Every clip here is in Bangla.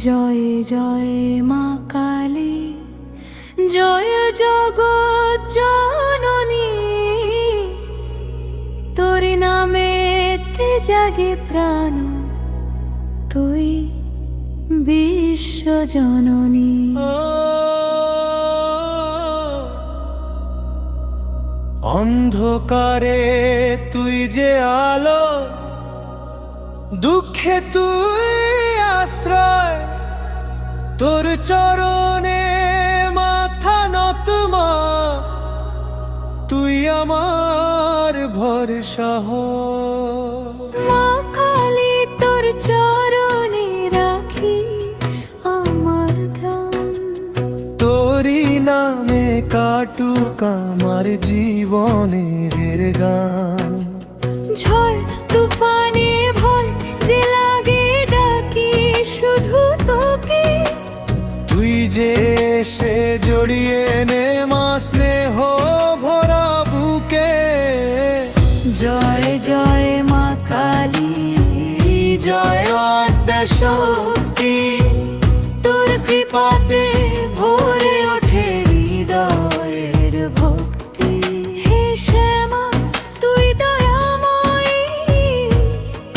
জয় জয় মা কালী, জয় জগৎ জননী। তোর নামেতে জাগে প্রাণ, তুই বিশ্ব জননী। অন্ধকারে তুই যে আলো, দুঃখে তুই আশ্রয়। তোর চরণে মাথা নত মা, তুই আমার ভরসা। মা কালী তোর চরণে রাখি আমার ধ্যান, তোরি নামে কাটুক আমার জীবনের গান। ঝড় তুফানে ভয় যে লাগে, ডাকি শুধু তোকে। তুই যে এসে জড়িয়ে নে মা স্নেহ ভরা বুকে। জয় জয় মা কালী, জয় আদ্যা শক্তি। তোর কৃপাতে ভরে ওঠে হৃদয়ের ভক্তি। হে শ্যামা তুই দয়াময়ী,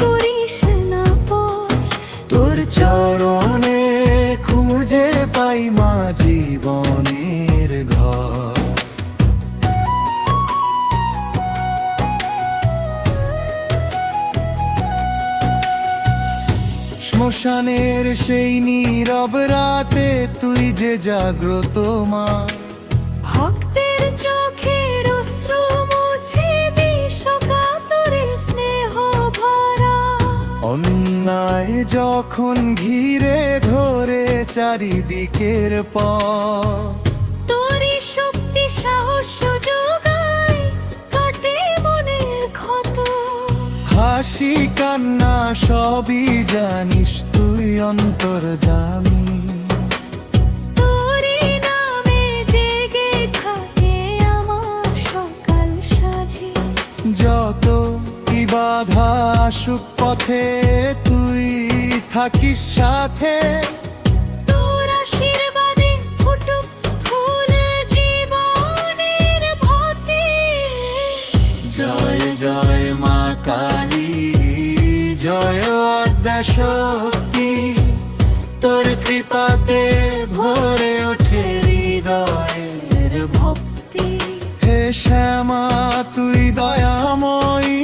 করিস না পর। তোর চরণে খুঁজে পাই মা জীবনের ঘর। শ্মশানের সেই নীরব রাতে তুই যে জাগ্রত মা। ভক্তের চোখের অশ্রু মুছে দিস কাতরে স্নেহ ভরা। অন্যায় যখন ঘিরে ধরে চারিদিকের পথ, তোরই শক্তি সাহস যোগায়, কাটে মনের ক্ষত। হাসি কান্না সবই জানিস তুই অন্তর্যামী। তোরই নামে জেগে থাকে আমার সকাল সাজি। যত কি বাধা আসুক পথে, তুই থাকিস সাথে। তোর আশীর্বাদে ফুটুক ফুল জীবনের ভাতে। জয় জয় মা কালী, জয় আদ্যা শক্তি। তোর কৃপাতে ভরে ওঠে হৃদয়ের ভক্তি। হে শ্যামা তুই দয়াময়ী,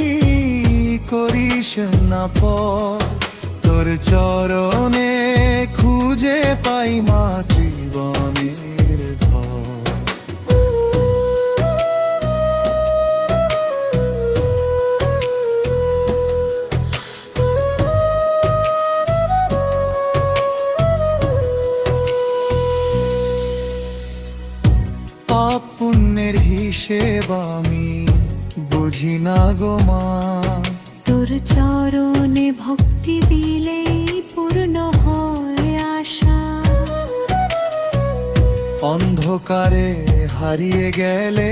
করিস না পর। তোর চরণে খুঁজে পাই মা জীবনের ঘর। পাপ পুণ্যের হিসেব আমি বুঝি না গো মা। তোর চরণে ভক্তি দিলেই পূর্ণ হয় আশা। অন্ধকারে হারিয়ে গেলে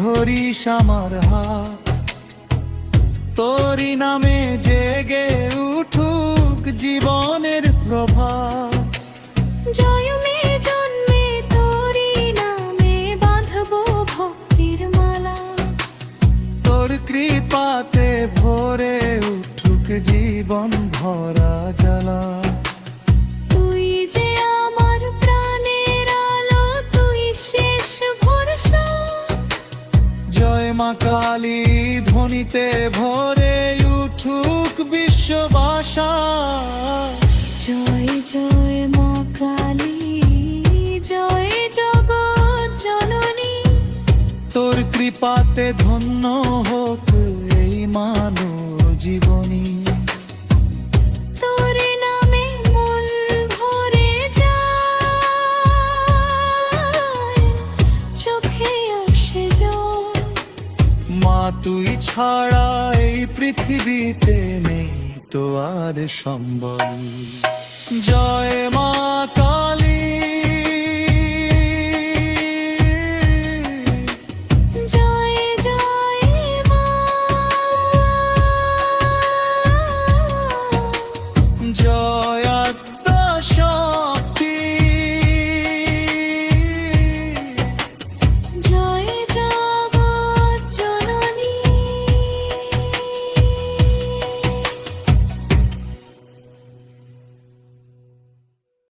ধরিস আমার হাত। তোরি নামে জেগে উঠুক জীবনের প্রভাত। জয়মে জন্মে তোরি নামে বাঁধবো ভক্তির মালা। তোর কৃপাতে ভরে উঠুক জীবন ভরা জ্বালা। তুই যে আমার প্রাণের আলো, তুই শেষ ভরসা। জয় মা কালী ধ্বনিতে ভরে উঠুক বিশ্ববাসা। জয় জয় মা কালী, জয় জগৎ জননী। তোর কৃপাতে ধন্য হোক এই মানব জীবনী। তোর নামে মন ভরে যায়, চোখে আসে জল। মা তুই ছাড়া এই পৃথিবীতে নেই তো আর সম্বল। জয়